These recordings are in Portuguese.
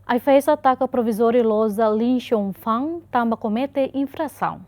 A fez ataque provisório loja Lin Xiongfang também comete infração.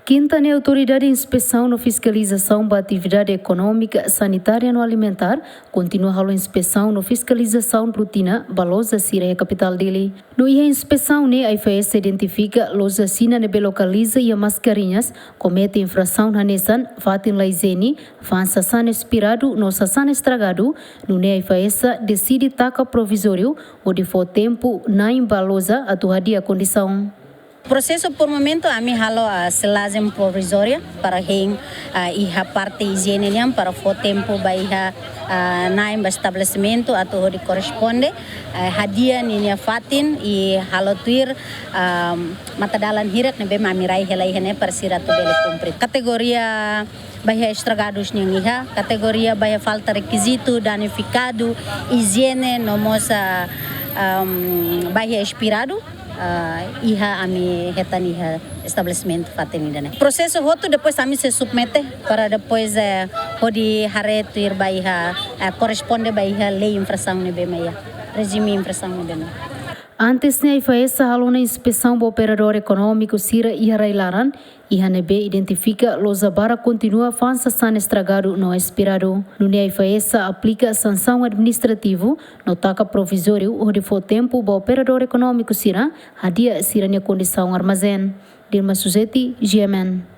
Quinta a Autoridade de Inspeção e Fiscalização da Atividade Econômica, Sanitária e Alimentar continua a inspeção e fiscalização rotina da loja Sira, a capital dele. No ia inspeção, a IFS identifica loja Sina nebe localiza e a mascarinhas comete infração na Nessan, fatin laizeni, fan sasan expirado, no sasan estragado, no IFS decide taca provisório, ou de for tempo na embalosa a tua condição. Processo por momento a mim halo a selagem provisória para quem a parte higiene para for tempo baiha na estabelecimento a tudo corresponde hadia ninya fatin e halo tuir matadalan hirak nebe mamirai helai hene para siratu bele cumprir categoria bahia estragados ninha categoria bahia falta requisito danificado higiene nomosa bahia expirado iha ami hetaniha estabelecimento fatenida né. Processo roto depois a mim se submete para depois pode hareto ir baiha corresponde baiha lei infração ne bemaya regime infração ne bemaya. Antes ne IFS halona inspeção do operador econômico Sira e Railaran e HNB identifica loja bara continua fansa san estragado no expirado. No IFS aplica sanção administrativo no taca provisório onde for tempo do operador econômico Sira hadia Sira ne condição armazém. Dilma Suzeti, GMN.